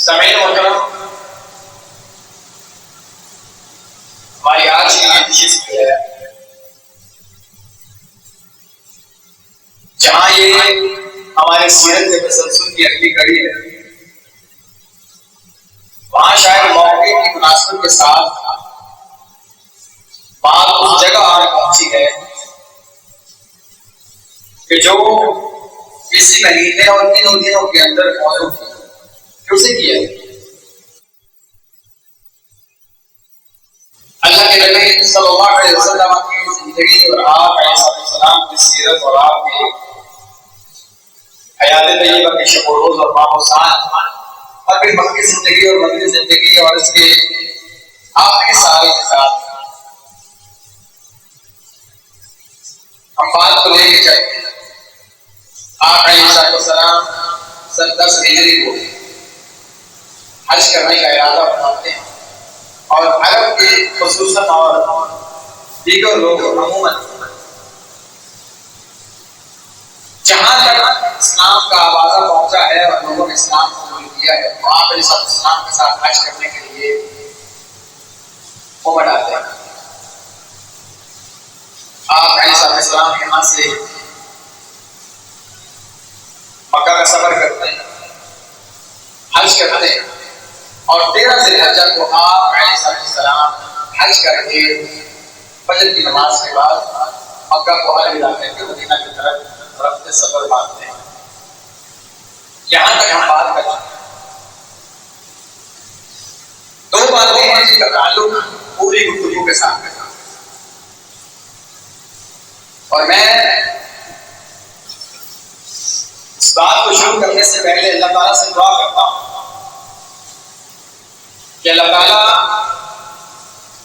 سامعین محترم، ہماری آج کی نشست ہے جہاں یہ ہمارے سیرت کے تسلسل کی اگلی کڑی ہے، وہاں شاید موقع کی مناسبت کے ساتھ بات اس جگہ آ پہنچی ہے کہ جو اسی مہینے اور تینوں دنوں کے اندر موضوع تھی اسے کیا ہے۔ اللہ کے نبی صلی اللہ علیہ وسلم کی زندگی اور آپ علیہ السلام کی سیرت اور آپ کی حیات طیبہ کے شب و روز اور ماہ و سال اور پھر مکی زندگی اور مدنی زندگی اور اس کے آخری سال کے ساتھ ہم بات کو لے کے چلتے ہیں۔ آپ علیہ السلام سن 10 ہجری کو حج کرنے کا ارادہ بناتے ہیں اور عرب کے خصوصاً اور دیگر لوگ عموماً جہاں تک اسلام کا آوازہ پہنچا ہے اور لوگوں نے اسلام قبول کیا ہے تو آپ علیہ السلام کے ساتھ حج کرنے کے لیے عمر آتے ہیں۔ آپ علیہ السلام یہاں سے مکہ کا سفر کرتے ہیں، حج کرتے ہیں اور 13 ذی الحجہ کو آپ علیہ السلام حج کر کے فجر کی نماز کے بعد مکہ کو الوداع کر کے مدینہ کی طرف رفتے سفر باندھتے ہیں۔ یہاں تک ہم بات کرتے ہیں۔ دو باتیں ہیں جن کا تعلق پوری گفتگو کے ساتھ ہے اور میں اس بات کو شروع کرنے سے پہلے اللہ تعالیٰ سے دعا کرتا ہوں کہ اللہ تعالیٰ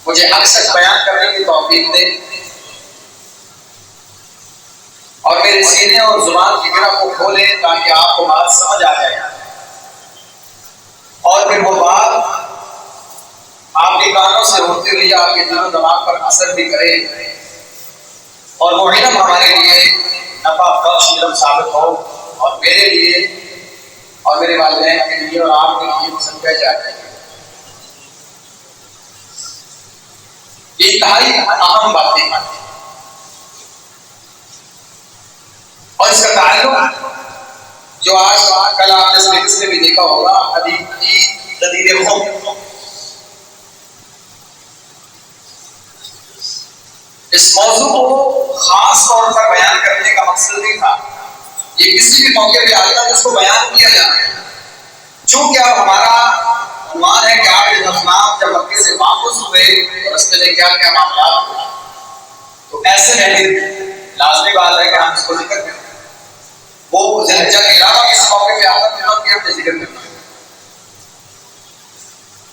مجھے حق سچ بیان کرنے کی توفیق دے اور میرے سینے اور زبان کی گرہ کو کھولے تاکہ آپ کو بات سمجھ آ جائے اور پھر وہ بات آپ کے کانوں سے ہوتے ہوئے آپ کے دل و دماغ پر اثر بھی کرے اور وہ علم ہمارے لیے نفع بخش علم ثابت ہو اور میرے لیے اور میرے والدین کے لیے اور آپ کے لیے وہ سمجھا جائے۔ انتہائی اہم باتیں ہیں اور اس کا تعلق جو آج کل آپ نے سلیبس میں بھی دیکھا ہوگا غدیر خم، اس موضوع کو خاص طور پر بیان کرنے کا مقصد نہیں تھا، یہ کسی بھی موقع پہ آتا ہے اس کو بیان کیا جاتا ہے چونکہ اب ہمارا عنوان ہے کہ آپ کے اسلام جب مکے سے واپس ہوئے اور رستے میں کیا کیا معاملات ہوئے تو ایسے میں بھی لازمی بات ہے کہ ہم اس کو ذکر کریں۔ وہ ذی الحجہ کے علاوہ کسی موقع پہ آتا ہے کہ ہم نے ذکر کرنا ہے۔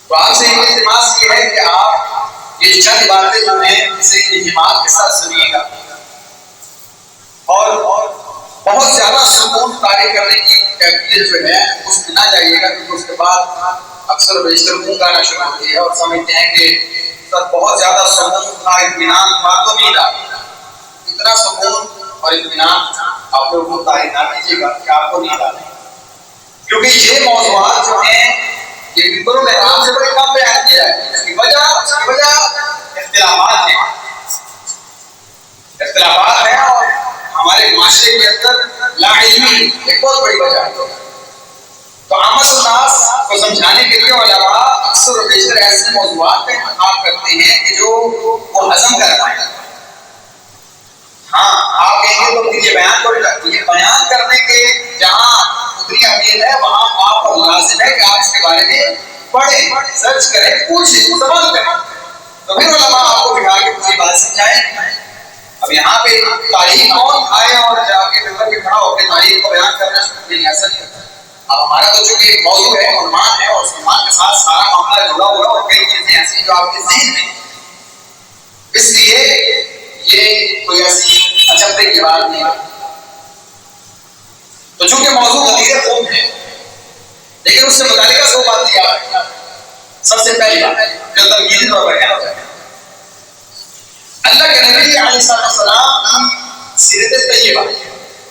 تو آپ سے ایک التماس یہ ہے کہ آپ یہ چند باتیں جو ہیں اسے اہتمام کے ساتھ سنیے گا اور بہت زیادہ سکون طاری کرنے کی کیفیت جو ہے اس میں نہ جائیے گا کیونکہ اس کے بعد اکثر و بیشتر اونگ آنا شروع ہوتی ہے اور سمجھتے ہیں کہ سر بہت زیادہ سکون تھا، اطمینان تھا تو نہیں رہا۔ اتنا سکون اور اطمینان آپ لوگوں کو طاری نہ کیجیے گا کہ آپ کو نہیں رہا، کیونکہ یہ موضوعات جو ہیں یہ بکروں میں آرام سے بڑے کم بیان کیا جائے۔ اس کی وجہ اختلافات ہیں، اختلافات ہیں اور ہمارے معاشرے کے اندر لا علمی ایک بہت بڑی وجہ ہے۔ تو عامہ الناس کو سمجھانے کے لیے علماء اکثر و بیشتر ایسے موضوعات کا انتخاب کرتے ہیں کہ جو وہ ہضم کر پائیں۔ ہاں آپ کہیں گے تو یہ بیان کو یہ بیان کرنے کے جہاں اتنی اہمیت ہے وہاں آپ کو لازم ہے کہ آپ اس کے بارے میں پڑھیں، سرچ کریں، پوچھیں، سوال کریں، تو پھر علماء آپ کو بٹھا کے پوری بات سمجھائیں۔ اب یہاں پہ تاریخ کون آئے اور جا کے ممبر پہ کھڑا ہو کے تاریخ کو بیان کرنا شروع نہیں ایسا نہیں ہوتا۔ اب ہمارا تو چونکہ ایک موضوع ہے، عنوان ہے اور اس عنوان کے ساتھ سارا معاملہ جڑا ہوا ہے اور کئی چیزیں ایسی جو آپ کے ذہن میں، اس لیے یہ کوئی ایسی اچھتے کی بات نہیں ہے۔ تو چونکہ موضوع غدیر خم ہے لیکن اس سے متعلقہ دو باتیں یاد رکھنا۔ سب سے پہلی بات جو تنقیدی طور پر کہنا ہے، اللہ کے نبی علیہ السلام کی سیرت طیبہ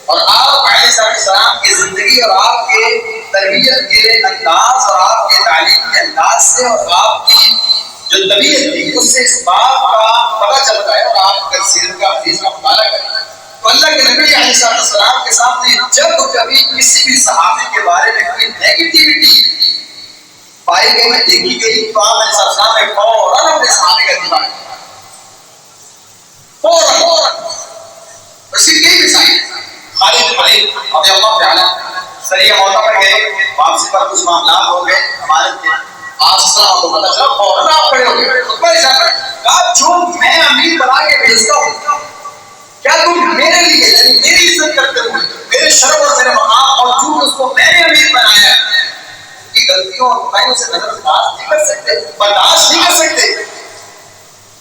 اور آپ علیہ السلام کی زندگی اور آپ کے تربیت کے انداز اور آپ کے تعلیم کے انداز سے اور آپ کی جو طبیعت تھی اس سے اس بات کا پتہ چلتا ہے، اور آپ کا سیرت کا حدیث کا مطالعہ کریں تو اللہ کے نبی علیہ السلام کے سامنے جب کبھی کسی بھی صحابی کے بارے میں کوئی نیگیٹیوٹی پائی گئی میں دیکھی گئی تو آپ علیہ السلام نے فوراً اپنے صحابی کا دفاع کیا، فوراً اس کی کئی مثالیں خالد بن ولید رضی اللہ تعالیٰ سریہ موتا پر گئے، واپسی پر کچھ معاملات ہو گئے ہمارے کے آپ السلام کو پتہ چلا، فوراً آپ کھڑے ہو گئے، خطبہ ارشاد کہا جو میں امیر بنا کے بھیجتا ہوں کیا تم میرے لیے یعنی میری عزت کرتے ہوئے میرے شرف اور میرے مقام اور جو اس کو میں نے امیر بنایا ہے ان کی غلطیوں اور برائیوں سے نظر انداز نہیں کر سکتے، برداشت نہیں کر سکتے؟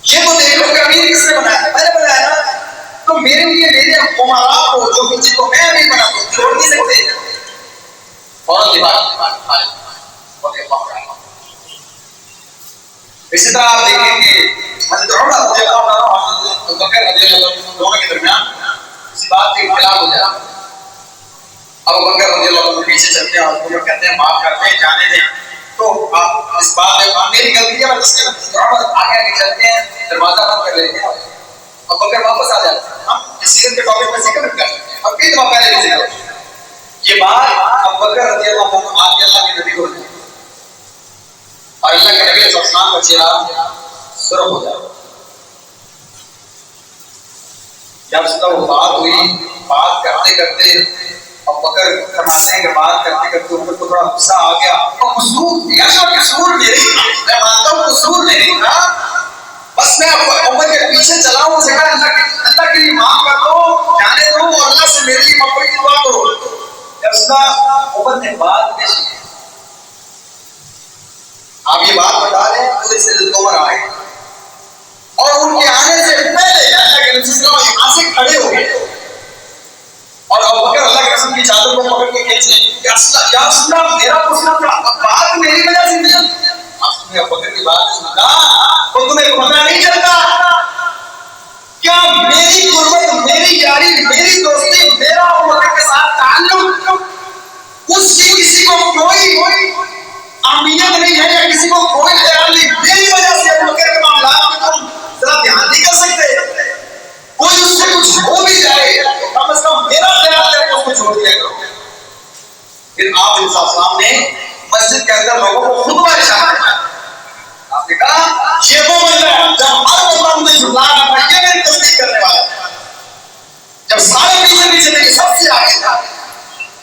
یہ تو دیکھو کہ امیر کس نے بنایا ہے؟ میں نے بنایا نا، تو میرے لیے میرے عمراء کو جو کسی کو میں امیر بنا دوں چھوڑ نہیں سکتے، فوراً دفاع۔ اسی طرح آپ دیکھیں کہ حضرت عمر رضی اللہ عنہ اور حضرت ابوبکر رضی اللہ عنہ دونوں کے درمیان کسی بات کی اختلاف ہو جائے، ابوبکر رضی اللہ عنہ پیچھے چلتے ہیں اور عمر کہتے ہیں معاف کر دیں جانے دیں، تو آپ اس بات میں میری غلطی ہے، بس عمر آگے آگے چلتے ہیں دروازہ بند کر لیتے ہیں، ابوبکر واپس آ جاتے ہیں۔ ہم اس سیرت کے ٹاپک میں ذکر کر سکتے ہیں، اب کئی دفعہ پہلے بھی ذکر یہ بات ابوبکر رضی اللہ عنہ آ کے اللہ کے نبی کو ہوتی ہے اور اللہ کے نبی علیہ السلام کا چہرہ سرخ ہو جاتا۔ جب اس کا وہ بات ہوئی، بات کرتے کرتے ابوبکر فرماتے ہیں کہ بات کرتے کرتے عمر کو تھوڑا غصہ آ گیا، اور قصور میری تھا، میں مانتا ہوں قصور میری تھا، بس میں عمر کے پیچھے چلا ہوں، اسے کہا اللہ کے لیے معاف کر دو، جانے دو اور اللہ سے میرے لیے معافی کی دعا کرو۔ جب اس کا عمر نے بات پیش کی، آپ یہ بات بتا رہے ہیں پورے سے عمر آئے اور ان کے آنے سے پہلے اللہ کے نبی صلی اللہ علیہ وسلم یہاں سے کھڑے ہو گئے اور ابوبکر اللہ کے رسول کی چادر کو پکڑ کے کھینچ لیں، یا رسول اللہ میرا پوچھنا تھا، بات میری وجہ سے نہیں، آپ نے ابوبکر کی بات سنا تو تمہیں پتہ نہیں چلتا کیا میری قربت، میری یاری، میری دوستی، میرا ابوبکر کے ساتھ تعلق اس کی کسی کو کوئی اہمیت نہیں ہے یا کسی کو کوئی خیال نہیں، میری وجہ سے ابوبکر کے معاملات میں تم ذرا دھیان نہیں کر سکتے، کوئی اس سے کچھ ہو بھی جائے کم از کم میرا خیال ہے کہ اس کو چھوڑ دیا کرو۔ پھر آپ علیہ السلام نے مسجد کے اندر لوگوں کو خطبہ ارشاد کیا، آپ نے کہا یہ وہ بندہ ہے جب ہر بندہ مجھے جھٹلا رہا تھا یہ میری تصدیق کرنے والا تھا، جب سارے پیچھے پیچھے تھے یہ سب سے آگے تھا،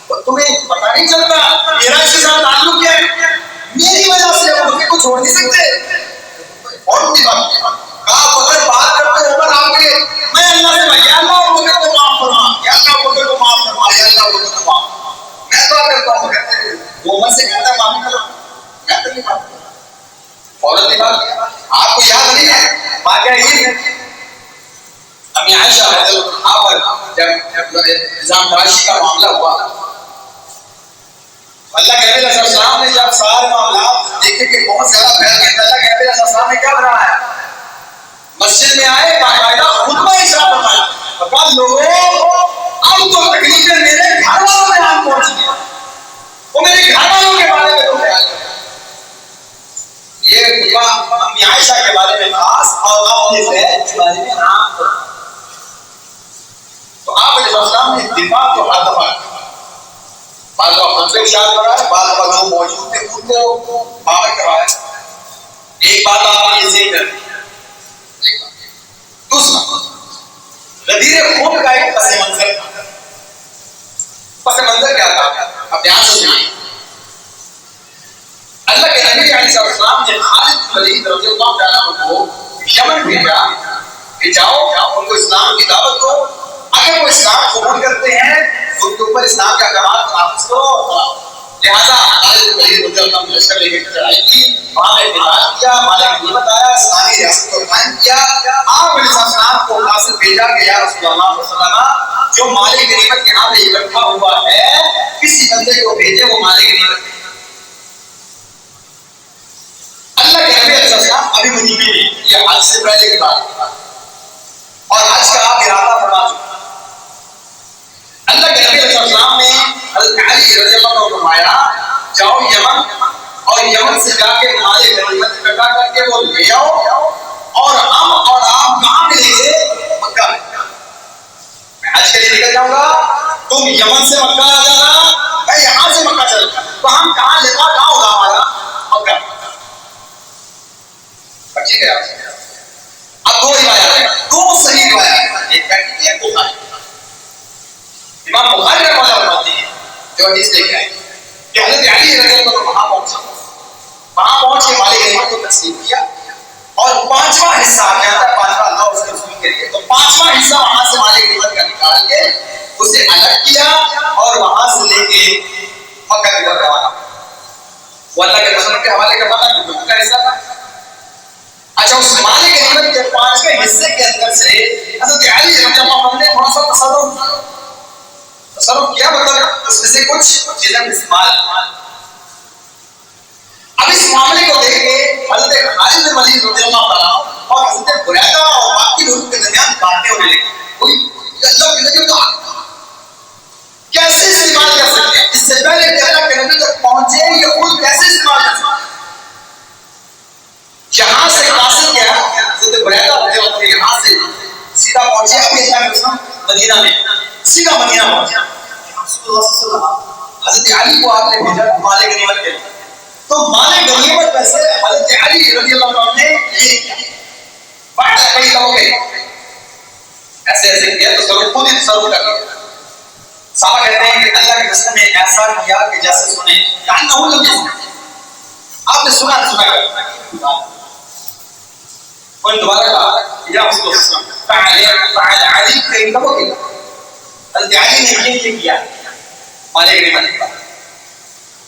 تو تمہیں پتہ نہیں چلتا میرا اس کے ساتھ تعلق کیا ہے، میری وجہ سے وہ مجھے کو چھوڑ نہیں سکتے۔ اور ان کی بات کہا اگر بات کرتے عمر آ کے میں اللہ سے یا اللہ ابوبکر کو معاف فرما، یا اللہ ابوبکر کو معاف فرما، یا اللہ ابوبکر کو معاف، میں دعا کرتا ہوں کہتے وہ عمر سے کہتا ہے معافی کرو، میں تو نہیں معاف کرتا، فوراً نہیں معاف کیا۔ آپ کو یاد نہیں ہے واقعہ یہ ہے امی عائشہ رضی اللہ عنہا پر جب نظام تراشی کا معاملہ ہوا، اللہ کے نبی علیہ السلام نے جب سارے معاملات دیکھے کہ بہت زیادہ پھیل گئے، اللہ کے نبی علیہ السلام نے کیا بنایا، مسجد میں آئے باقاعدہ خطبہ ارشاد فرمایا، کہا لوگوں اب تو تکلیفیں میرے گھر والوں میں آن پہنچ گئی، وہ میرے گھر والوں کے بارے میں تو خیال کریں۔ یہ خطبہ امی عائشہ کے بارے میں خاص اور اپنے فیض کے بارے میں عام، تو آپ علیہ السلام نے دفاع کو ہر دفعہ بعض وقت سے ارشاد کرایا، بعض وقت جو موجود تھے ان کو باہر کرایا۔ ایک بات آپ نے ذہن میں رکھیں، دوسرا غدیر خون کا ایک پس منظر تھا، پس منظر کیا تھا اب دھیان سے سنیں۔ اللہ کے نبی علیہ السلام نے خالد بن ولید رضی اللہ عنہ کو یمن بھیجا کہ جاؤ ان کو اسلام کی دعوت دو، اگر وہ اسلام قبول کرتے ہیں ان کے اوپر اسلام کا احکامات نافذ کرو۔ لہٰذا خالد بن ولید رضی اللہ عنہ نے لشکر لے کر چڑھائی کی، وہاں پہ قتال کیا، مال غنیمت آیا، اسلامی ریاست کو قائم کیا۔ آپ علیہ السلام کو قاصد بھیجا کہ یا رسول اللہ صلی اللہ علیہ وسلم جو مال غنیمت یہاں پہ اکٹھا ہوا ہے کسی بندے کو بھیجے وہ مال غنیمت۔ اللہ کے نبی علیہ السلام ابھی مدینے میں، یہ حج سے پہلے کی بات اور حج کا آپ ارادہ فرما چکے۔ اللہ کے نبی علیہ السلام نے حضرت علی رضی اللہ عنہ کو فرمایا جاؤ یمن اور یمن سے جا کے مال غنیمت اکٹھا کر کے وہ لے آؤ اور ہم اور آپ کہاں ملیں گے؟ مکہ میں. میں حج کے لیے نکل جاؤں گا, تم یمن سے مکہ آ جانا, میں یہاں سے مکہ چل جاؤں, تو ہم کہاں لقاء کہاں ہوگا ہمارا؟ مکہ. ٹھیک ہے. اب دو روایات ہیں, دو صحیح روایات ہیں, ایک کہتی ہے بخاری, امام بخاری رحمہ اللہ فرماتے ہیں جو حدیث لے کے آئے کہ حضرت علی رضی اللہ عنہ وہاں پہنچا, وہاں پہنچ کے مال غنیمت کو تقسیم کیا اور پانچواں حصہ کیا تھا, پانچواں اللہ اس کے رسول کے لیے, تو پانچواں حصہ وہاں سے مال غنیمت کا نکال کے اسے الگ کیا اور وہاں سے لے کے مکہ کی طرف روانہ. وہ اللہ کے رسول کے حوالے کروانا کیونکہ ان کا حصہ تھا. اچھا, اس مال غنیمت کے پانچویں حصے کے اندر سے حضرت علی رضی اللہ عنہ نے تھوڑا سا تصرف کیا, مطلب اس میں سے کچھ چیزیں استعمال. اب اس معاملے کو دیکھ کے حضرت خالد بن ولید رضی اللہ عنہ اور حضرت بریدہ اور باقی لوگوں کے درمیان باتیں ہونے لگی. کوئی اللہ کے نبی کا کیسے استعمال کر سکتے ہیں, اس سے پہلے کہ اللہ کے نبی تک پہنچے یہ خود کیسے استعمال کر سکتے ہیں. یہاں سے قاصد کیا, حضرت بریدہ رضی اللہ عنہ یہاں سے سیدھا پہنچے ابھی اللہ کے رسول مدینہ میں, سیدھا مدینہ پہنچے. رسول اللہ صلی اللہ علیہ وسلم حضرت علی کو آپ نے بھیجا مال غنیمت کے لیے, تو مال غنیمت میں سے حضرت علی رضی اللہ عنہ نے لے لیا, بات کئی لوگ ایسے ایسے کیا تو ضرور خود ہی تصرف کر لیا. صحابہ کہتے ہیں کہ اللہ کے رسول نے ایسا کیا کہ جیسے سنے کانہ لم یسمع, آپ نے سنا کر کوئی دوبارہ کہا یا رسول اللہ فعل علی کئی لوگ, حضرت علی نے یہ کیا مال غنیمت کا.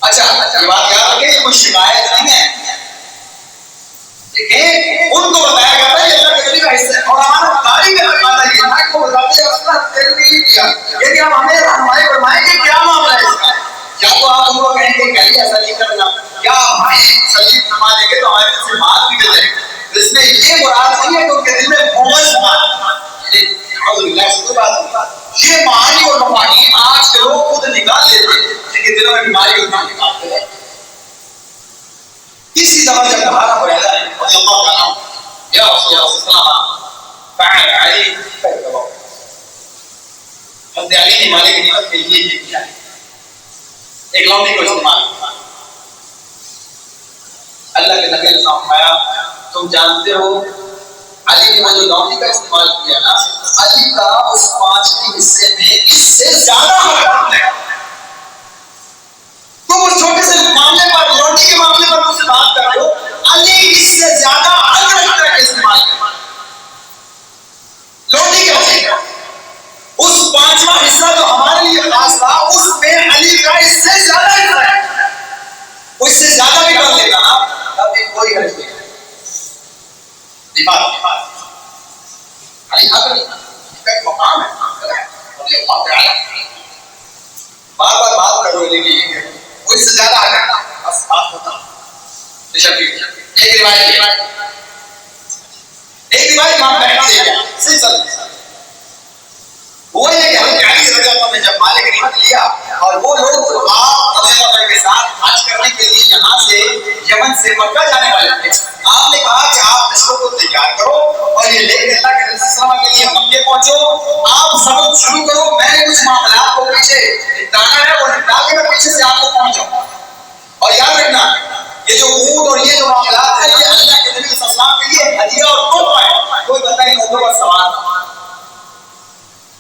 اچھا, یہ بات یاد رکھیں, یہ کوئی شکایت نہیں ہے, دیکھیں ان کو بتایا گیا تھا یہ اللہ کے نبی کا حصہ ہے, اور ہمارا داری کا تقاضا یہ ہے کہ وہ بتاتے ہیں رسول تیرے لیے یہ کیا, لیکن ہم ہمیں رہنمائی فرمائیں کہ کیا معاملہ ہے اس کا. یا تو آپ ان کو کہیں گے کہ ایسا نہیں کرنا, یا ہمیں تسلیم فرما دیں گے تو ہمارے دل سے بات نکل جائے گی. اس میں یہ مراد نہیں ہے کہ ان کے دل میں بغض تھا, یہ معانی اور مفاہیم آج کے لوگ خود نکال لیتے ہیں, لیکن دلوں میں بیماری اتنا نکالتے ہیں. اسی طرح جب ہمارا بریدہ ہے رضی اللہ عنہ یا رسول اللہ صلی اللہ علیہ وسلم فعل علی فیتبع, حضرت علی نے مال غنیمت کے لیے یہ کیا ہے, ایک لوٹی کو استعمال کیا. اللہ کے نبی نے فرمایا تم جانتے ہو علی نے جو لوٹی کا استعمال کیا نا, علی کا اس پانچویں حصے میں اس سے زیادہ حق ہے. تم اس چھوٹے سے معاملے پر, لوٹی کے معاملے پر مجھ سے بات کر رہے ہو, علی اس سے زیادہ حق رکھتا ہے استعمال کرنا. لوٹی کیسے, اس پانچواں حصہ جو ہمارے لیے خاص تھا اس میں علی کا اس سے زیادہ حصہ ہے, اس سے زیادہ بھی کر لیتا نا تب بھی کوئی حرج نہیں. علی حق رکھتا ہے, ایک مقام ہے رضی اللہ تعالی, بار بار بات کرو لیکن یہ ہے وہ اس سے زیادہ آ جاتا بس بات ہوتا. ایک روایت امام بخاری سے ہے صحیح وہ یہ کہ حضرت علی رضی اللہ عنہ نے جب مال غنیمت لیا اور وہ لوگ جو آپ رضی اللہ عنہ کے ساتھ حج کرنے کے لیے یہاں سے یمن سے مکہ جانے والے تھے, آپ نے کہا کہ آپ لشکر کو تیار کرو اور یہ لے کے اللہ کے رسول صلی اللہ علیہ وسلم کے لیے مکے پہنچو, آپ سبق شروع کرو, میں نے کچھ معاملات کو پیچھے نپٹانا ہے اور نپٹا کے میں پیچھے سے آپ کو پہنچ جاؤں. اور یاد رکھنا یہ جو اونٹ اور یہ جو معاملات ہیں یہ اللہ کے نبی صلی اللہ علیہ وسلم کے لیے ہدیہ اور تحفہ ہے, کوئی بندہ ان اونٹوں پر سوار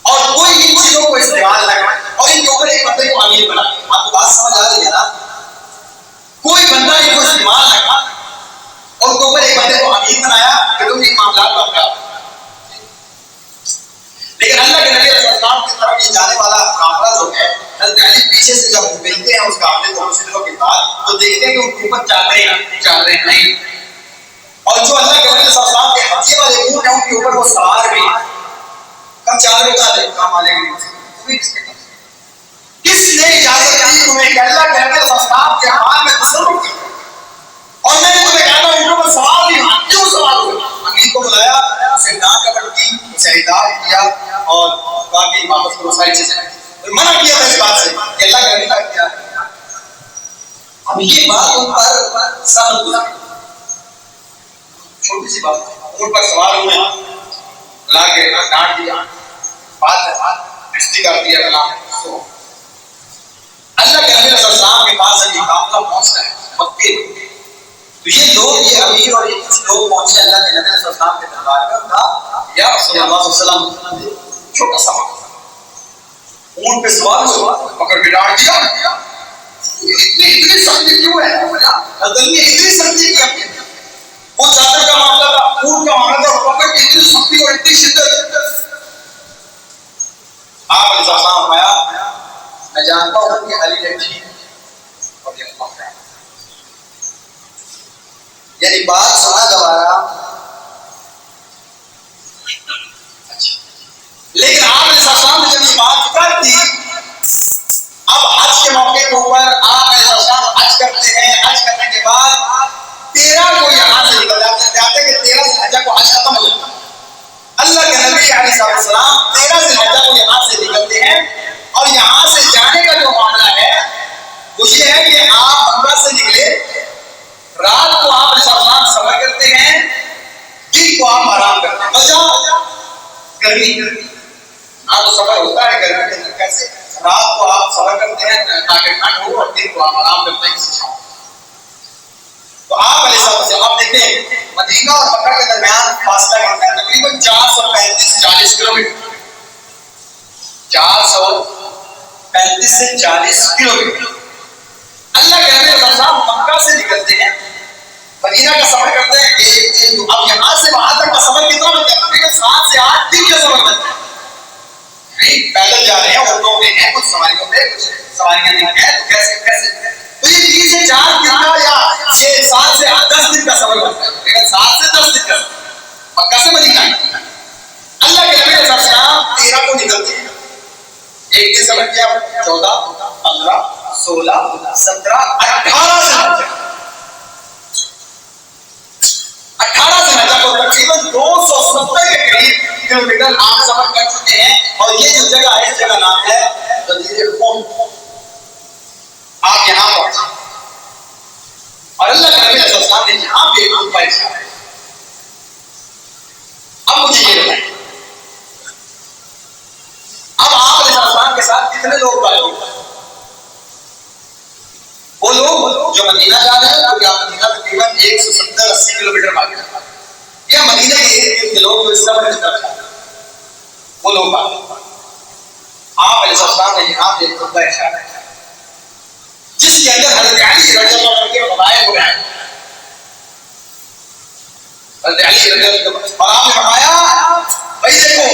اور کوئی ان چیزوں کو استعمال نہ کرے اور ان کے اوپر ایک بندے کو امیر بنا. آپ کو بات سمجھ آ رہی ہے نا, کوئی بندہ ان کو استعمال نہ کرا اور ان کے اوپر ایک بندے کو امیر بنایا کہ تم ان معاملات پر کرو. لیکن اللہ کے نبی علیہ السلام کی طرف یہ جانے والا کافلا جو ہے حضرت علی پیچھے سے جب ملتے ہیں اس کافلے کو کچھ دنوں کے بعد تو دیکھتے ہیں کہ ان کے اوپر چل رہے نہیں, اور جو اللہ کے نبی علیہ السلام کے ہدیے والے اونٹ ہیں ان کے اوپر وہ سوار بھی کب چادر اتار دے کام والے گی. کس نے اجازت دی تمہیں کہ اللہ کے نبی علیہ السلام کے حال میں تصرف کر, اور میں نے تمہیں کہا تھا اونٹوں پر سوار نہیں, کیوں سوار ہو؟ امیر کو بلایا, اسے ڈانٹ ڈپٹ کی, اسے ہدایت کیا اور باقی واپس کو ساری چیزیں منع کیا تھا اس بات سے کہ اللہ کا نبی کیا. اب یہ بات ان پر سخت گزری، چھوٹی سی بات، ان پر سوال ہوئے، لا کے ڈانٹ دیا، بات رشتے کر دیا کلام کو۔ اللہ کے نبی صلی اللہ علیہ وسلم کے پاس یہ قافلہ پہنچتا ہے مکے، تو یہ لوگ، یہ امیر اور یہ کچھ لوگ پہنچے اللہ کے نبی صلی اللہ علیہ وسلم کے دربار میں، کہا یا رسول اللہ صلی اللہ علیہ وسلم، چھوٹا سا اون پہ سوال ہوا، پکڑ کے ڈانٹ دیا، اتنی سختی کیوں ہے؟ اتنی سختی کیا؟ وہ چادر کا معاملہ تھا، اون کا معاملہ تھا، پکڑ کے اتنی سختی اور اتنی شدت۔ آپ علیہ السلام فرمایا میں جانتا ہوں کہ علی نے ٹھیک اور یہ بات ہے، یعنی بات سنا دوبارہ، لیکن آپ علیہ السلام نے جب یہ بات کر دی، اب حج کے موقع کے اوپر آپ علیہ السلام حج کرتے ہیں، حج کرنے کے بعد 13 کو یہاں سے نکل جاتے کہ 13 ذی الحجہ کو حج ختم ہو جاتا ہے۔ اللہ کے نبی علیہ السلام 13 ذی الحجہ کو یہاں سے نکلتے ہیں، اور یہاں سے جانے کا جو معاملہ ہے وہ یہ ہے کہ آپ مکہ سے نکلے، رات کو آپ علیہ السلام سفر کرتے ہیں، دن کو آپ آرام کرتے ہیں، وجہ گرمی، ہاں تو سفر ہوتا ہے گرمی کے اندر، کیسے رات کو آپ سفر کرتے ہیں تاکہ ٹھنڈ ہو، اور دن کو آپ آرام کرتے ہیں کسی چھاؤں۔ تو آپ علیہ السلام، آپ دیکھیں مدینہ اور مکہ کے درمیان فاصلہ کتنا ہے؟ تقریباً 435-40 کلومیٹر، 435 سے 40 کلومیٹر۔ اللہ کے نبی صلی اللہ علیہ وسلم مکہ سے نکلتے ہیں، مدینہ کا سفر کرتے ہیں، اب یہاں سے وہاں تک کا سفر کتنا بنتا ہے؟ تقریباً 7 سے 8 دن کا سفر بنتا ہے۔ پیدل جا رہے ہیں، اونٹوں پہ ہیں، کچھ سواریوں پہ، کچھ سواریاں نہیں ہیں، تو کیسے تو یہ 3 سے 4 دن کا یا 7 سے 10 دن کا سفر بنتا ہے، لیکن 7 سے 10 دن کا مکہ سے مدینہ۔ اللہ کے نبی صلی اللہ علیہ وسلم 13 کو نکلتے ہیں، ایک دن سفر کیا، 14 15 16 17 18 سے 18 سے نجا کو تقریباً 270 کے قریب کلومیٹر آپ سفر کر چکے ہیں، اور یہ جو جگہ ہے اس جگہ نام ہے غدیر خم۔ آپ یہاں پہنچے اور اللہ کے نبی صلی اللہ علیہ وسلم نے یہاں پہ ایک خطبہ ارشاد ہے۔ اب مجھے یہ بتائیں، اب آپ علیہ السلام کے ساتھ کتنے لوگ باقی ہیں؟ وہ لوگ جو مدینہ جا رہے ہیں، کیونکہ آپ مدینہ تقریباً 170-80 کلومیٹر باقی ہے، یا مدینہ کے ارد گرد لوگ جو اس سفر میں چل رہے ہیں، وہ لوگ باقی ہیں۔ آپ علیہ السلام نے یہاں پہ ایک خطبہ ارشاد ہے جس کے اندر حضرت علی رضی اللہ عنہ کے فضائل کو بیان کیا۔ حضرت علی رضی اللہ عنہ اور آپ نے فرمایا بھائی دیکھو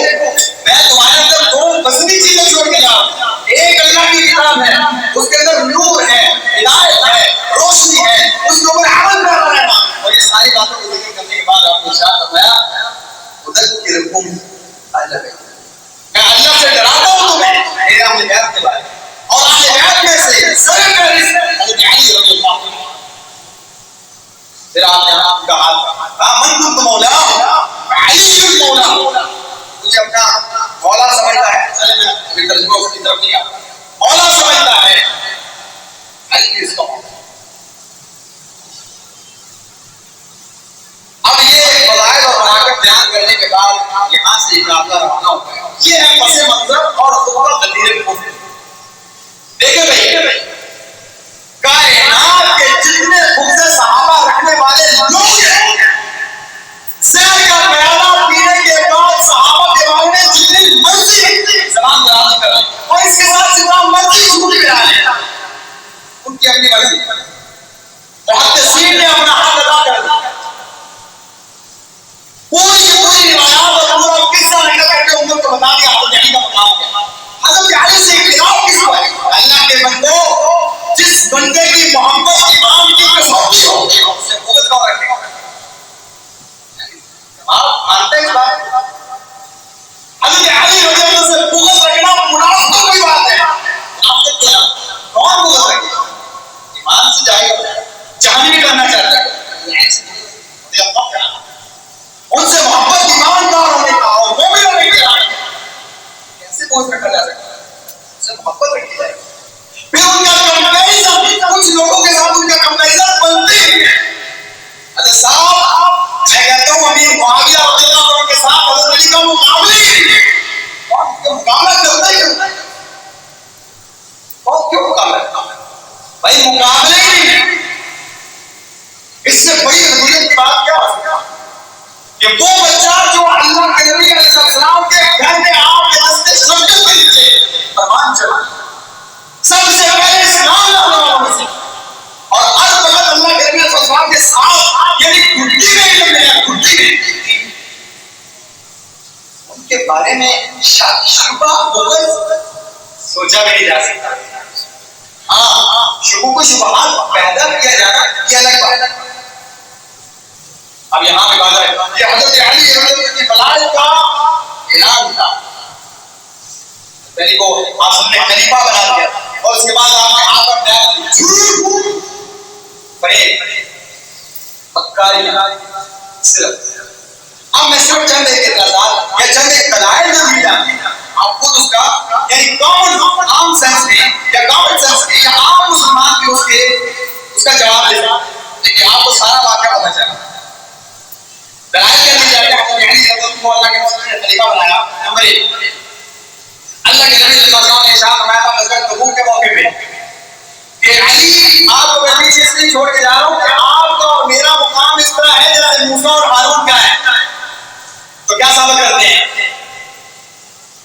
میں تمہارے اندر 2 بزنی چیزیں چھوڑ کے جا رہا ہوں، ایک اللہ کی کتاب ہے، اس کے اندر نور ہے، ہدایت ہے، روشنی ہے، اس کے اوپر عمل کرنا رہنا، اور یہ ساری باتوں کو ذکر کرنے کے بعد آپ نے ارشاد فرمایا اذکرکم اللہ، میں اللہ سے ڈراتا ہوں تمہیں میرے اہل بیت کے بارے میں، اور اہل بیت میں سے سرفہرست حضرت علی رضی اللہ عنہ۔ پھر آپ نے آپ کا حال کہا من کنت مولا علی المولا، مجھے اپنا مولا سمجھتا ہے، چلے میں ابھی ترجمہ اس کی طرف نہیں آتا، مولا سمجھتا ہے علی اس کا مولا۔ اب یہ فضائل اور مناقب بیان کرنے کے بعد یہاں سے ایک قافلہ روانہ ہوتا ہے، یہ ہے پس منظر اور خطبہ غدیر خم۔ دیکھیں بھائی کائنات کے جتنے خبز صحابہ رکھنے والے لوگ ہیں، زہر کا پیالہ پینے کے بعد صحابہ کے بارے میں جتنی مرضی زبان درازی کریں اور اس کے ساتھ جتنا مرضی جھوٹ پھیلائیں، ان کی اپنی مرضی، محدثین نے اپنا حق ادا کر دیا، پوری روایات اور پورا قصہ نکل کر کے امت کو بتا دیا حضرت علی کا مقام کیا۔ حضرت علی سے اختلاف کس کو ہے؟ اللہ کے بندو، جس بندے کی محبت امام کی کسوٹی ہوگی اس سے بغض کون رکھے گا؟ آپ مانتے ہیں اس بات؟ حضرت علی رضی اللہ عنہ سے بغض رکھنا منافقوں کی بات ہے۔ منافق کیا؟ کون بغض رکھے گا؟ ایمان سے جائے گا، جہنمی کرنا چاہتا ہے، ان سے محبت ایماندار ہونے کا اور مومن ہونے کے لیے کیسے بغض رکھا جا سکتا ہے؟ ان سے محبت رکھی جائے گی۔ پھر ان کا کمپیریزن کچھ لوگوں کے ساتھ ان کا بھائی مقابلے ہی نہیں، اس سے بڑی حضوریت کی بات کیا ہو سکتا کہ وہ بچہ جو اللہ کے نبی علیہ السلام کے گھر میں آپ کے راستے شرکت کے لیے فرمان چلا، سب سے پہلے اسلام لانے والوں سے، اور ہر وقت اللہ کے نبی علیہ السلام کے ساتھ، یعنی گھٹی میں علم ملا، گھٹی میں ان کے بارے میں شبہ بغض سوچا بھی نہیں جا سکتا۔ ہاں شبہ کو شبہات پیدا کیا جانا یہ الگ بات ہے۔ اب یہاں پہ بات ہے کہ حضرت علی رضی اللہ عنہ کا اعلان تھا، پہلے کو آپ نے خلیفہ بنا دیا اور اس کے بعد آپ نے آپ پر بیعت دی، جھوٹ فریب مکاری صرف۔ اب میں صرف چند ایک اعتراضات یا چند ایک دلائل جو دی جاتی ہیں آپ خود اس کا یعنی کامن عام سینس میں یا کامن سینس میں یا عام مسلمان بھی اس کا جواب دے سکتے، لیکن آپ کو سارا واقعہ پتہ چلا۔ دلائل کیا دی جاتی ہے؟ حضرت علی رضی اللہ عنہ کے رسول نے خلیفہ بنایا۔ نمبر 1، اللہ کے نبی صلی اللہ علیہ وسلم نے ارشاد فرمایا تھا غزوہ تبوک کے موقع پہ کہ علی آپ کو میں پیچھے اس لیے چھوڑ کے جا رہا ہوں کہ آپ کا اور میرا مقام اس طرح ہے جیسے موسیٰ اور ہارون کا ہے۔ تو کیا ثابت کرتے ہیں؟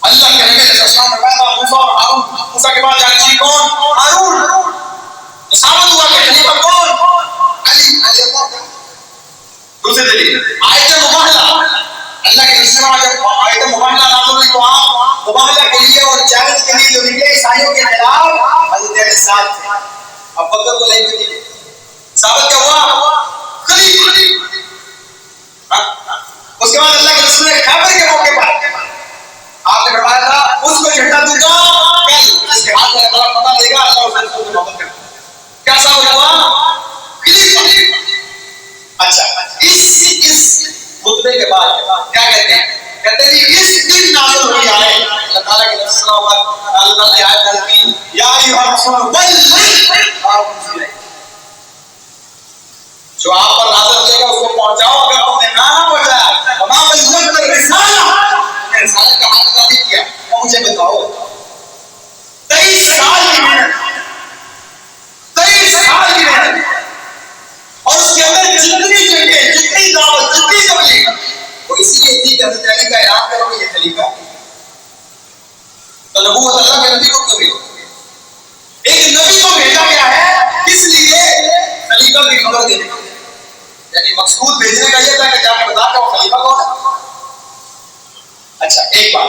اللہ کے نبی صلی اللہ علیہ وسلم نے فرمایا تھا موسیٰ اور ہارون، موسیٰ کے بعد جانچی کون؟ ہارون۔ تو ثابت ہوا کہ خلیفہ کون؟ علی رضی اللہ عنہ۔ دوسرے دلیل آیت مباہلہ، اللہ کے رسول جب آیت مباہلہ نازل ہوئی تو آپ مباہلہ کے لیے اور چیلنج کے لیے جو نکلے عیسائیوں کے خلاف حضرت علی ساتھ تھے۔ اب بکر کو لیں گے ثابت کیا ہوا؟ خلیفہ۔ اس کے بعد اللہ کے رسول نے خیبر کے موقع پر آپ نے فرمایا تھا اس کو جھنڈا دوں گا کل اس کے ہاتھ میں اللہ پتہ دے گا، اللہ اس رسول کو محبت کرتا ہے۔ کیا ثابت ہوا؟ خلیفہ۔ اچھا اس خطبے کے بعد کیا کہتے ہیں؟ کہتے ہیں اس دن نازل ہوئی آئے اللہ تعالیٰ کے رسول اللہ تعالیٰ نے آیت نازل کی یا ایھا الرسول بلغ، جو آپ پر نازل کیا گیا اس کو پہنچاؤ، اگر تم نے نہ پہنچایا وما بلغت الرسالہ، رسالت کا حق ادا نہیں کیا تو مجھے بتاؤ۔ 23 سال کی محنت، 23 سال کی محنت، اور اس کے اندر جتنی جنگیں، جتنی دعوت، جتنی تبلیغ، وہ اسی لیے تھی کہ حضرت علی کا اعلان کرو یہ خلیفہ۔ تو نبوت اللہ کے نبی کو کیوں ملی؟ ایک نبی کو بھیجا گیا ہے کس لیے؟ خلیفہ کی خبر دینے کے لیے، یعنی مقصود بھیجنے کا یہ تھا کہ جا کے بتا کہ وہ خلیفہ کون ہے۔ اچھا ایک بات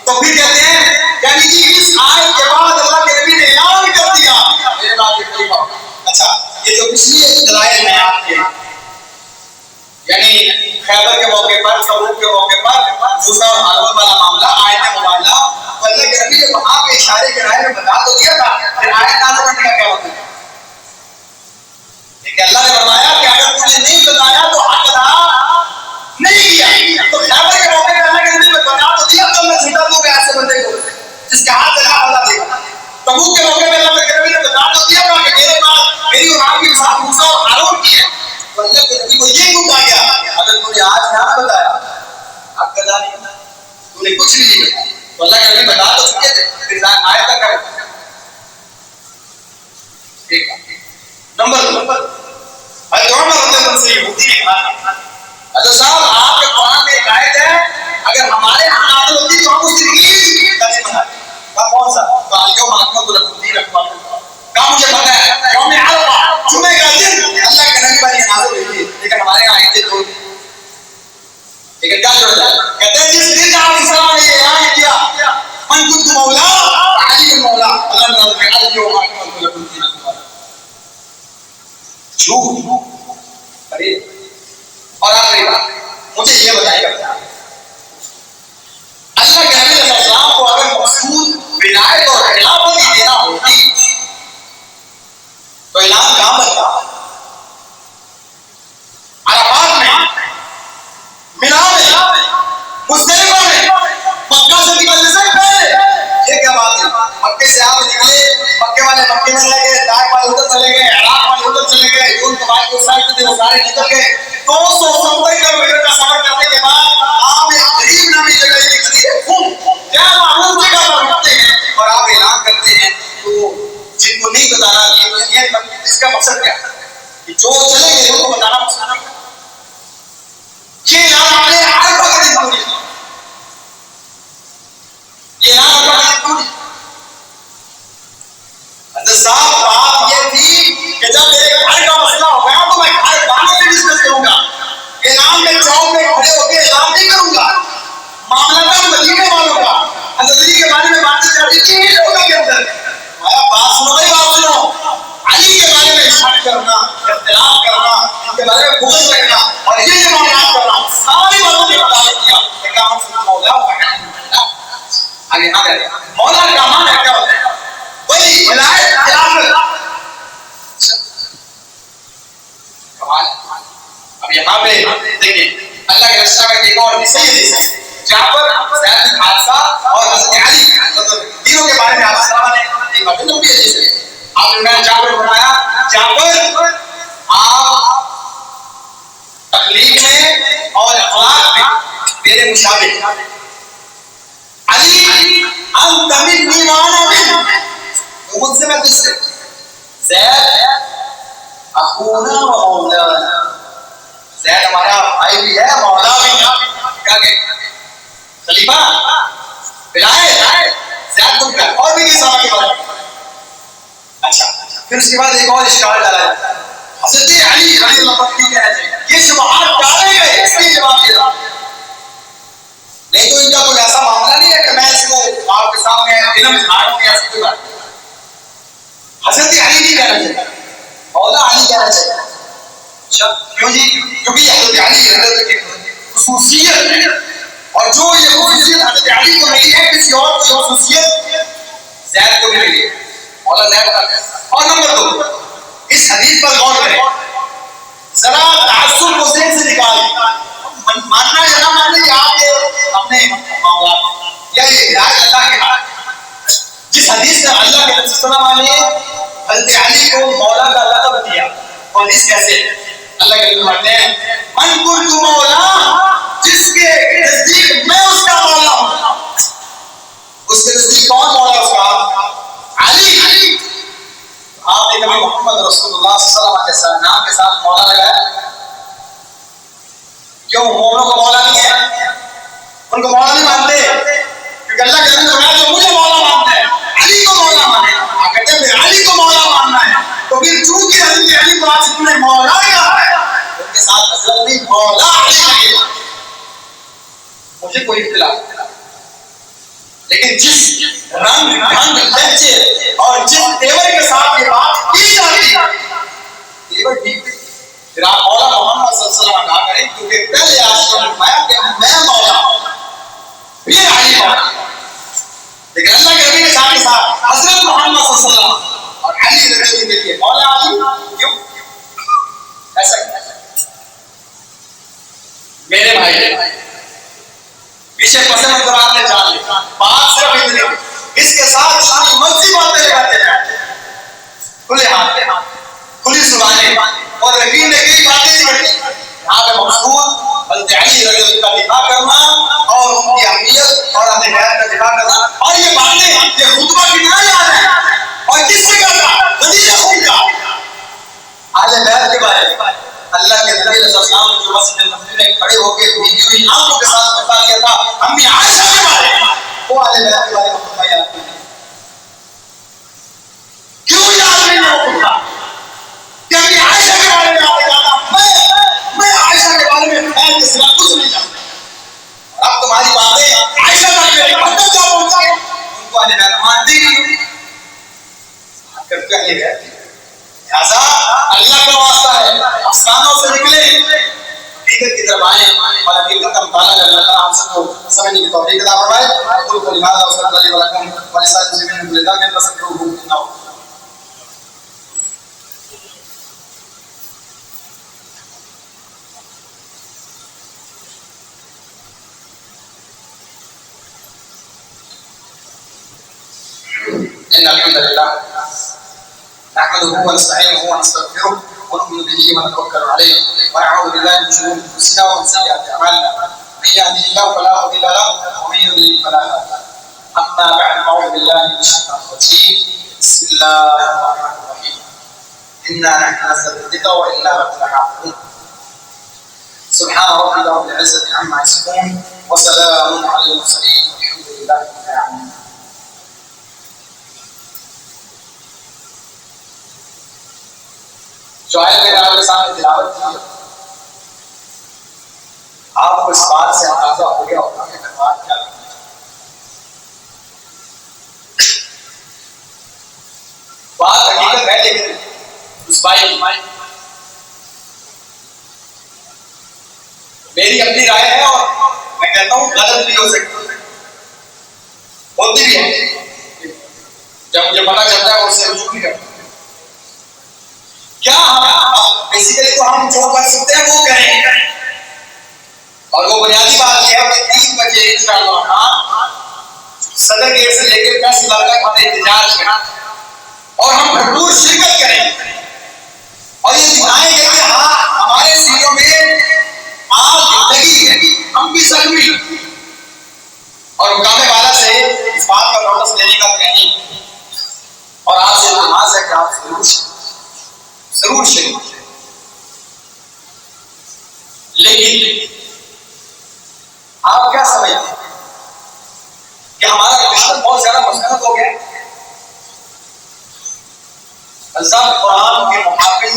تو پھر کہتے ہیں یعنی کہ اس آیت کے بعد اللہ کے نبی نے اعلان کر دیا میرے بعد یہ خلیفہ۔ اچھا یہ جو پچھلی دلائل ہیں آپ کے، یعنی خیبر کے موقع پر، تبوک کے موقع پر موسیٰ اور ہارون والا معاملہ، آیت مباہلہ، تو اللہ کے نبی نے وہاں پہ اشارے کے رائے میں بتا تو دیا تھا، پھر آیت نازل کرنے کا کیا مطلب ہے؟ لیکن اللہ نے فرمایا کہ اگر تم نے نہیں بتایا تو حق ادا نہیں کیا۔ تو خیبر کے موقع پہ اللہ کے نبی نے بتا تو دیا، تو میں جھوٹا دوں گا ایسے بندے کو جس کے ہاتھ اللہ اللہ دے گا۔ تبوک کے موقع پہ اللہ کے نبی نے بتا تو دیا تھا کہ میرے پاس میری اور آپ کی ساتھ موسیٰ اور ہارون کی ہے۔ تو اللہ کے نبی کو یہ کیوں کہا گیا اگر تم نے آج نہ بتایا حق ادا نہیں، تم نے کچھ بھی نہیں بتایا؟ تو اللہ کے نبی بتا تو چکے تھے، پھر آیت کا کیا مطلب؟ ٹھیک ہے۔ نمبر 2، حضرت عمر رضی اللہ عنہ سے یہودی نے کہا حضرت صاحب آپ کے قرآن میں ایک آیت ہے اگر ہمارے ہاں نازل ہوتی تو ہم اس کی تکلیف کرنے بناتے۔ کہا کون سا؟ کہا یوم اکملت لکم دینکم، کہا مجھے پتا ہے یوم عرفہ جمعے کا دن اللہ کے نبی پر یہ نازل ہوئی تھی، لیکن ہمارے یہاں آیتیں دو تھی۔ لیکن کیا جوڑا ہے؟ کہتے ہیں جس دن آپ اسلام نے یہ اعلان کیا من کنت مولا علی مولا، اللہ نے نازل کیا یوم اکملت لکم دینکم۔ جھوٹ ارے اور آخری بات مجھے یہ بتائیے گا اللہ کے نبی صلی اللہ علیہ وسلم کو اگر مقصود ولایت اور خلافت ہی دینا ہوتی تو اعلان کہاں پر تھا؟ عرفات میں، مینا میں، مزدلفہ میں، مکہ سے نکلنے سے پہلے۔ یہ کیا بات ہے؟ مکے سے آپ نکلے، مکے والے مکے میں چلے گئے، طائف والے ادھر چلے گئے، عراق والے ادھر چلے گئے، جو قبائل اس سائڈ تھے وہ سارے نکل گئے۔ 270 کلومیٹر کا سفر کرنے کے بعد آپ ایک غریب نامی جگہ ایک قدیم خم کیا معلوم جگہ پر رکھتے ہیں اور آپ اعلان کرتے ہیں تو جن کو کو نہیں بتانا یہ اس کا مقصد کیا ہے کہ جو چلے گئے ان کو بتانا پسند نہیں. یہ نام آپ نے عرفہ کا دن کیوں نہیں؟ یہ نام عرفہ کا دن کیوں نہیں؟ حضرت صاحب بات یہ تھی کہ جب میرے گھر کا مسئلہ ہو گیا تو میں گھر والوں سے ڈسکس کروں گا. اعلان میں چوک میں کھڑے ہو کے اعلان نہیں کروں گا. معاملہ تھا مدینے والوں کا. حضرت علی کے بارے میں باتیں چل رہی تھی ان لوگوں کے اندر. بات سنو بھائی بات سنو. علی کے بارے میں اشارہ کرنا، اختلاف کرنا، ان کے بارے میں بغض رکھنا اور یہ معاملات کرنا ساری باتوں کے مطابق کیا. اقامت مولا آگے آ گیا. مولا کا معنی کیا ہوتا ہے؟ وہی ولایت خلافت. اب یہاں پہ دیکھیں اللہ کے رشتہ کا ایک اور حصہ یہ جعفر زید بن حارثہ اور حضرت علی تینوں کے بارے میں آپ صحابہ نے ایک بات لمبی حدیث ہے. آپ نے جعفر فرمایا جعفر آپ تخلیق میں اور اخلاق میں میرے مشابہ. علی انت منی وانا منک تو مجھ سے میں تجھ سے. زید اخونا و مولانا زید ہمارا بھائی بھی ہے مولا بھی ہے. کیا کہ خلیفہ ولایت زید تم کا اور بھی کس صحابہ کے بارے میں. اچھا پھر اس کے بعد ایک اور اشکال ڈالا جاتا ہے. حضرت علی رضی اللہ عنہ کی کہنا چاہیے یہ شبہات ڈالے گئے اس لیے جواب دے رہا. نہیں تو ان کا کوئی ایسا معاملہ نہیں ہے کہ میں اس کو آپ کے سامنے علم اظہار کیا ایسی کوئی بات. حضرت علی نہیں کہنا چاہیے مولا علی کہنا چاہیے. اچھا کیوں جی؟ کیونکہ یہ حضرت علی حضرت کی خصوصیت ہے اور جو یہ خصوصیت حضرت علی کو نہیں ہے کسی اور کو یہ خصوصیت زید کو بھی نہیں ہے. مولا زید کا. اور نمبر 2 اس حدیث پر غور کریں ذرا تعصب کو ذہن سے نکال. ماننا یا نہ ماننا یہ آپ کے اپنے معاملات یا یہ ہدایت اللہ کے ہاتھ. جس حدیث میں اللہ کے رسول صلی اللہ علیہ وسلم نے حضرت علی کو مولا کا لقب دیا اور اس کیسے اللہ کے رسول فرماتے ہیں من کنت مولا جس کے نزدیک میں اس کا مولا ہوں. اس کے نزدیک کون مولا اس کا؟ علی. آپ نے کبھی محمد رسول اللہ صلی اللہ علیہ وسلم کے نام کے ساتھ مولا لگایا؟ کیوں مومنوں کو مولا نہیں ہے؟ ان کو مولا نہیں مانتے کیونکہ اللہ کے رسول نے جو مجھے مولا مانتا ہے علی کو مولا مانے. آپ کہتے ہیں پھر علی کو مولا ماننا ہے تو پھر چونکہ حضرت علی کو آج تم نے مولا کہا ہے ان کے ساتھ حضرت بھی مولا علی لگے. مجھے کوئی اختلاف نہیں لیکن جس رنگ ڈھنگ لہجے اور جس تیور کے ساتھ یہ بات کی جاتی ہے تیور ٹھیک ہے. پھر آپ مولا محمد صلی اللہ علیہ وسلم کہا کریں کیونکہ پہلے آپ نے فرمایا کہ میں مولا ہوں پھر علی مولا. لیکن اللہ کے نبی کے ساتھ حضرت محمد صلی اللہ علیہ وسلم اور علی رضی اللہ عنہ کے لیے مولا علی کیوں ایسا کیا؟ میرے بھائی پیچھے پس منظر آپ نے جان لی بات صرف اتنی اس کے ساتھ ساری منفی باتیں لگاتے ہیں کھلے ہاتھ کھلی زبانیں اور رفیع نے کئی باتیں ذکر کی. یہاں پہ مقصود حضرت علی رضی اللہ کا دفاع کرنا اور ان کی اہمیت اور اہل بیت کا دفاع کرنا. اور یہ باتیں یہ خطبہ کتنا یاد ہے اور کس سے کرنا مدینہ خون کا اہل بیت کے بارے میں. اللہ کے نبی صلی اللہ علیہ وسلم جو مسجد نبوی میں کھڑے ہو کے بھیگی ہوئی آنکھوں کے ساتھ بتا دیا تھا امی عائشہ کے بارے میں وہ اہل بیت کے بارے میں خطبہ یاد نہیں. کیوں یاد نہیں وہ خطبہ کہ امی عائشہ کے بارے میں آپ نے کہا میں عائشہ کے بارے میں خیر کے سوا کچھ نہیں جانتا. اب تمہاری باتیں عائشہ تک میرے حد جا پہنچا ہے ان کو اہل بیت مانتے ہی نہیں کرتے اہل بیت. لہذا اللہ کا واسطہ ہے افسانوں سے نکلے حقیقت کی طرف آئیں اور حقیقت کا مطالعہ کریں. اللہ تعالیٰ ہم سب کو سمجھنے کی توفیق عطا فرمائے. قل قولي هذا واستغفر الله لي ولكم ولسائر المسلمين من كل ذنب فاستغفروه انه إن الحمد لله نحمده ونستعينه ونستغفره ونؤمن به ونتوكل عليه ونعوذ بالله من شرور أنفسنا ومن سيئات أعمالنا من يهده الله فلا مضل له ومن يضلل فلا هادي له أما بعد أعوذ بالله من الشيطان الرجيم بسم الله الرحمن الرحيم إنا نحن نزلنا الذكر وإنا له لحافظون سبحان ربك رب العزة عما يصفون وسلام على المرسلين والحمد لله رب العالمين. جو آیت میں آپ کے سامنے تلاوت کی آپ کو اس بات سے اندازہ ہو گیا ہوگا کہ بات کیا ہے. بات حقیقت ہے لیکن اس بھائی میری اپنی رائے ہے اور میں کہتا ہوں غلط بھی ہو سکتی ہوتی بھی ہے. جب مجھے پتا چلتا ہے اس سے رجوع بھی کرتا کیا بیسیکلی تو ہم جو کر سکتے ہیں وہ کریں اور وہ بنیادی بات یہ ہے کہ 3 بجے انشاءاللہ صدر گیٹ سے لے کے 10 لاکھ تک ہمیں احتجاج کرنا اور ہم بھرپور شرکت کریں اور یہ دکھائیں گے کہ ہاں ہمارے سینوں میں آگ لگی ہے ہم بھی ضروری اور مقام والا سے اس بات کا نوٹس لینے کا کہیں اور آپ سے نماز ہے کہ آپ ضرور شریک. لیکن آپ کیا سمجھتے ہیں کہ ہمارا دشمن بہت زیادہ مسلط ہو گیا. اللہ قرآن کے محافظ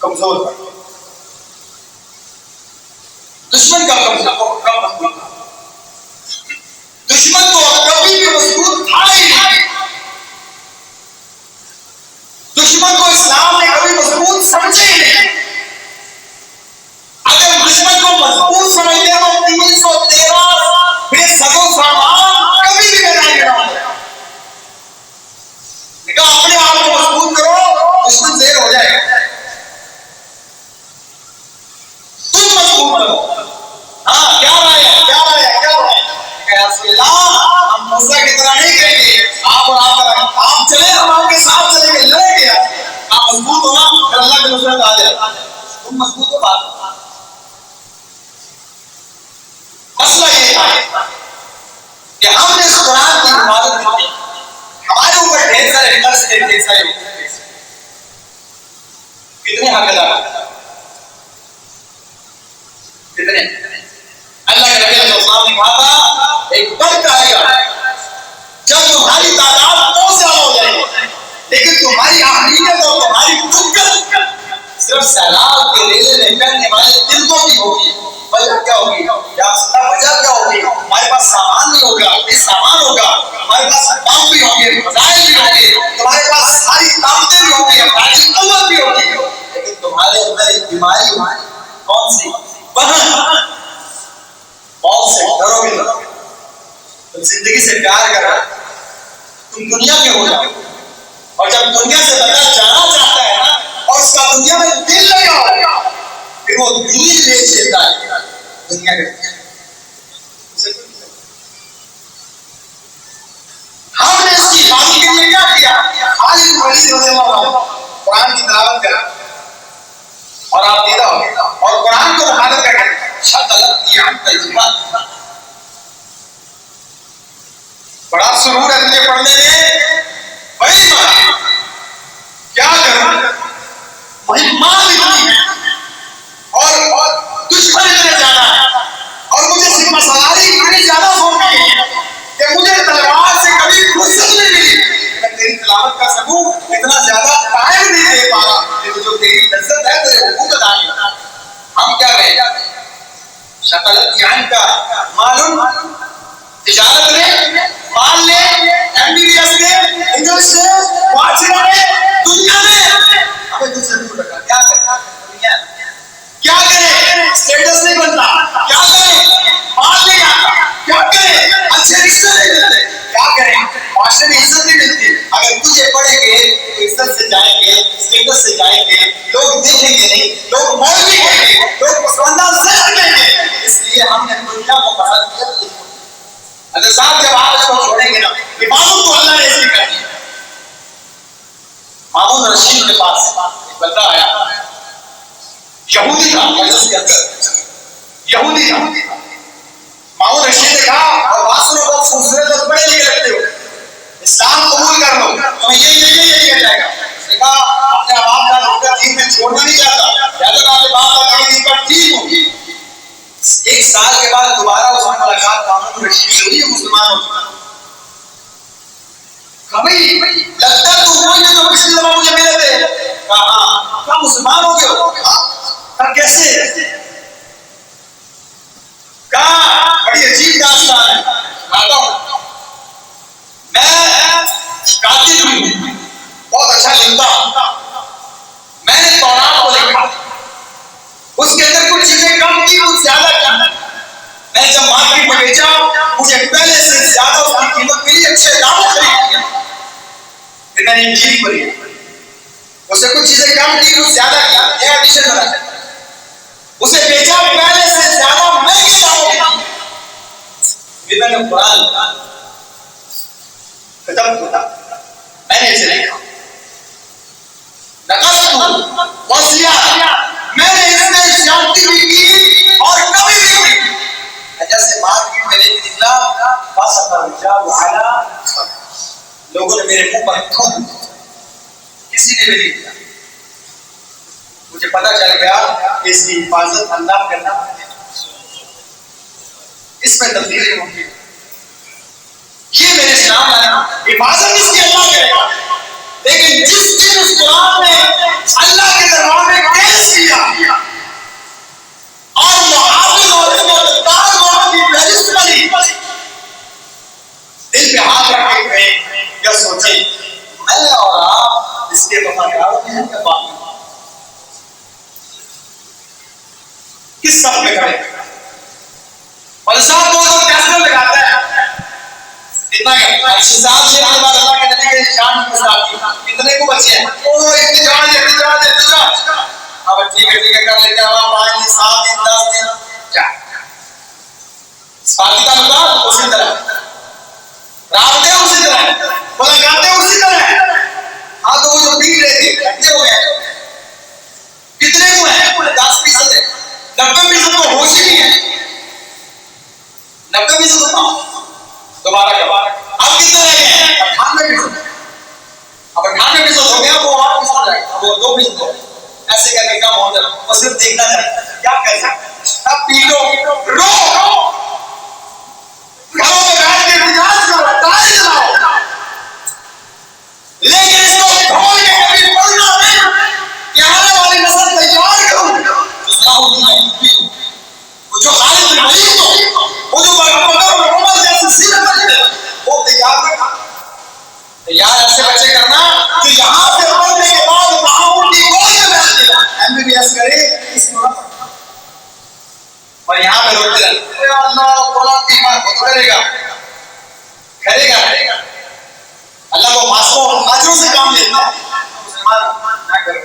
کمزور ہے. دشمن کا کمزور کم مضبوط تھا. دشمن کو کبھی بھی مضبوط تھا ہی نہیں. دشمن کو اسلام نے کبھی مضبوط سمجھے ہی نہیں. اگر دشمن کو مضبوط سمجھتے تو 313 بے سدو سامان کبھی بھی میدان میں نہ ہوتے. لیکن اپنے آپ کو مضبوط کرو دشمن زیر ہو جائے گا. تم مضبوط کرو. ہاں کیا رائے ہے کیا رائے ہے کیا رائے ہے کہ رسول اللہ ہم موسیٰ کی طرح نہیں کریں گے. آپ اور آپ چلے ہم آپ کے ساتھ چلیں گے لڑیں گے. آپ مضبوط ہونا پھر اللہ کے نصرت آ جائے. تم مضبوط ہو بات. مسئلہ یہ ہے کہ ہم نے اس قرآن کی حفاظت کی. ہمارے اوپر ڈھیر سارے قرض تھے ڈھیر سارے کتنے حق ادا کتنے. اللہ کے نبی علیہ السلام نے کہا تھا ایک وقت آئے گا جب تمہاری تعداد بہت زیادہ ہو جائے گی لیکن تمہاری اہمیت اور تمہاری قدرت صرف سیلاب کے ریلے میں کرنے والے تلکوں کی ہوگی. وجہ کیا ہوگی یا وجہ کیا ہوگی؟ ہمارے پاس سامان نہیں ہوگا. یہ سامان ہوگا ہمارے پاس بم بھی ہوں گے فضائل بھی ہوں گے تمہارے پاس ساری طاقتیں بھی ہوں گی افرادی قوت بھی ہوگی لیکن تمہارے اندر ایک بیماری ہوگی. کون سی؟ بہت سے ڈرو گے. تم زندگی سے پیار کر رہے تم دنیا کے ہو جاؤ اور جب دنیا سے بندہ جانا چاہتا ہے نا اور اس کا دنیا میں دل لگا ہوگا پھر وہ دین بیچ دیتا ہے دنیا کے. ہم نے اس کی حفاظت کے لیے کیا کیا؟ خالد بن ولید رضی اللہ عنہ قرآن کی تلاوت کرا اور آپ دیدہ ہو گئے اور قرآن کو مخاطب کر کے شغلت کی عن الجہاد. بڑا سرور ہے تجھے پڑھنے میں بڑی بات کیا کروں مہمات اتنی ہے اور دشمن اتنے زیادہ ہے اور مجھے ذمہ سواری اتنی زیادہ ہو گئی ہے کہ مجھے تلوار سے کبھی فرصت نہیں ملی. میں تیری تلاوت کا ثبوت اتنا زیادہ ٹائم نہیں دے پا رہا کہ جو تیری لذت ہے تیرے حقوق ادا نہیں. ہم کیا کہیں شغلت عن کا معلوم تجارت نے مال لے ایم بی بی ایس لے انگلش لے واچ لے دنیا میں ہمیں دوسرے دور رکھا. کیا کریں کیا کریں اسٹیٹس نہیں بنتا. کیا کریں مال نہیں آتا. کیا کریں اچھے رشتے نہیں ملتے. کیا کریں معاشرے میں عزت نہیں ملتی. اگر تجھے پڑھیں گے تو عزت سے جائیں گے اسٹیٹس سے جائیں گے لوگ دیکھیں گے نہیں لوگ مولوی کہیں گے لوگ پسماندہ زہر کہیں گے. اس لیے ہم نے دنیا کو پسند کیا. اگر صاحب جب آپ اس کو چھوڑیں گے نا عبادت تو اللہ نے اس کی کرنی ہے. مامون رشید کے پاس ایک بندہ آیا یہودی تھا مجلس کے اندر. یہودی تھا محمود رشید نے کہا اور بات سنو بہت خوبصورت اور پڑھے لکھے لگتے ہو، اسلام قبول کر لو تمہیں یہ کیا جائے گا. اس نے کہا اپنے باپ کا نوکر دین میں چھوڑنا نہیں چاہتا، لہٰذا میں اپنے باپ کا نام دین پر ٹھیک ہوں. 1 سال کے بعد دوبارہ اس میں ملاقات محمود رشید سے ہوئی، مسلمان ہو چکا. بھائی لگتا تو وہی ہے جو پچھلی دفعہ مجھے ملے تھے. کہا ہاں. کہا مسلمان ہو گئے ہو؟ کہا کیسے؟ کہا بڑی عجیب داستان ہے، بتاتا ہوں. میں کاتب ہوں، بہت اچھا لکھتا ہوں. میں نے تورات کو لکھا، اس کے اندر کچھ چیزیں کم کی کچھ زیادہ کی. میں جب مارکیٹ میں بیچا مجھے پہلے سے زیادہ اس کی قیمت ملی، اچھے داموں خرید لیا. پھر میں نے انجیل پڑھی، اسے کچھ چیزیں کم کی کچھ زیادہ کیا، یہ ایڈیشن بنا. اسے بیچا پہلے سے زیادہ مہنگے داموں کی. پھر میں نے قرآن ختم کیا، میں نے اسے لکھا میں نے اس میں شانتی بھی کی اور کمی بھی ہوئی. جیسے مارکیٹ میں لے کے نکلا لوگوں نے میرے منہ پر تھوک، کسی نے بھی نہیں کیا. مجھے پتا چل گیا کہ اس کی حفاظت اللہ کرنا ہے، اس میں تبدیلی ہوگی. یہ میرے اسلام ہے، حفاظت اس کی اللہ کرے گا. لیکن جس دن اس قرآن نے اللہ کے دربار میں کیس کیا اور محافظ اور مددگار لوگوں کی فہرست بنی، دل پہ ہاتھ رکھے ہوئے یا سوچیں میں اور آپ اس کے وفاداروں میں ہیں یا باقی کس سب میں کھڑے؟ اور صاحب وہ کیسے لگاتا ہے اتنا صاحب سے بعد اللہ کے نبی کے شان کی مستعفی کتنے کو بچے ہیں؟ او احتجاج احتجاج احتجاج. اب ٹھیک ہے کر لیتے ہیں آپ 5 دن 7 دن 10 دن کیا سفارتی تعلقات اسی طرح، رابطے اسی طرح، ملاقاتیں اسی طرح. ہاں تو وہ جو بک رہے تھے کتنے ہو گئے؟ کتنے کو ہیں؟ 10% ہے. 90% کو ہوش ہی نہیں ہے. 90% بتاؤ دوبارہ اب کتنے رہ گئے ہیں؟ 98%. اب 98% ہو گیا وہ 8% رہ گیا، وہ 2% ہو گیا. ایسے کر کے کام ہوتا ہے. وہ صرف دیکھنا چاہتا ہے کیا کر سکتا. اب پی لو رو گھروں میں بیٹھ کے احتجاج کرو، تالی چلاؤ، لیکن اس کو کھول کے کبھی پڑھنا نہیں کہ آنے والی نسل تیار کروں. جو خالد بن ولید ہو، وہ جو عمر جیسے سیرت رکھتے ہیں، وہ تیار ایسے بچے کرنا کہ یہاں سے پڑھنے کے بعد وہاں ان کی گود میں بیٹھ کے MBBS کرے اس کو اور یہاں پہ روتے رہے اللہ قرآن کی بات کرے گا اللہ کو ماسکوں اور حاجروں سے کام لیتا ہے. مسلمان نہ کرے.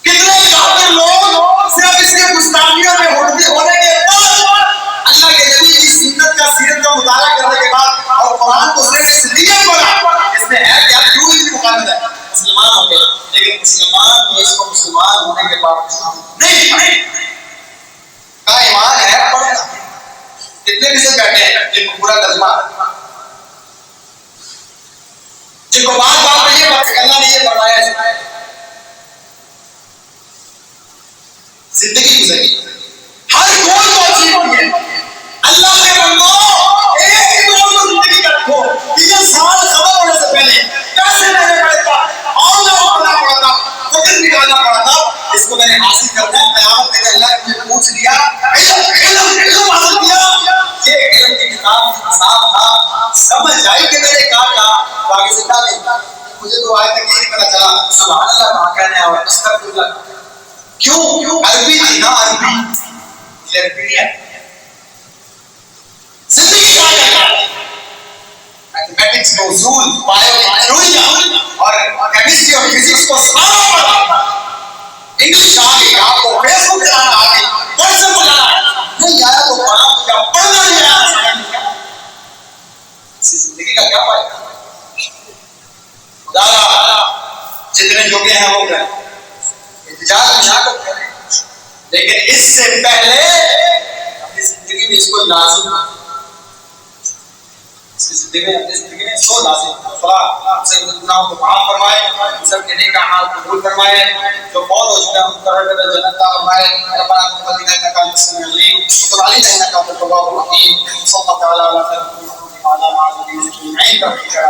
کتنے کافر لوگ صرف اس کے گستاخیوں میں ہونے کے بعد اللہ کے نبی کی سنت کا سیرت کا مطالعہ کرنے کے بعد اور قرآن کو صرف اس لیے پڑھا اس میں ہے کیا کیوں اس کی مخالفت ہے مسلمان ہو گئے. لیکن مسلمان نے اس کو مسلمان ہونے کے بعد نہیں کا ایمان ہے پڑھنا. کتنے بھی سے بیٹھے ہیں جن کو پورا ترجمہ جن کو بات بات میں یہ بات اللہ نے یہ فرمایا ہے زندگی گزری ہر گول کو اچھی ہوئی ہے. اللہ کے بندو ایک ہی گول کو زندگی کا رکھو. 30 سال خبر ہونے سے پہلے کیسے رہنے پڑے تھا، آن لائن پڑھنا پڑا تھا، وقت نکالنا پڑا تھا. اس کو میں نے حاصل کرنا ہے. قیامت میں اللہ نے مجھے پوچھ لیا علم حاصل کیا، یہ علم کی کتاب کی حساب تھا. سمجھ آئی کہ میں نے کہا تو آگے سے کہا نہیں. مجھے تو آج تک یہ پتا چلا سبحان اللہ کہاں کہنے اور استغفر اللہ کیوں عربی تھی نا عربی یہ عربی ہے. زندگی کا کرنا میتھمیٹکس کے اصول بایو اور کیمسٹری اور فزکس کو سارا پڑھا. انگلش آ گئی، آپ کو فیس بک چلانا آ گئی، واٹس ایپ چلانا نہیں آیا تو پڑھنا نہیں آیا. زندگی کا کیا فائدہ؟ خدا جتنے جوگے ہیں وہ کریں، احتجاج نہ کریں، لیکن اس سے پہلے زندگی میں اس کو لازم اس کی زندگی میں اس کو لازم خدا ہم سے گناہوں کو معاف فرمائے، ہم سب کے نیک اعمال قبول فرمائے، جو فوت ہو چکے ہیں ان کو جنت عطا فرمائے۔ ربنا تقبل منا انك انت السميع العليم وتب علينا انك انت التواب الرحيم، صلى الله تعالى على خير محمد وعلى اله وصحبه اجمعين.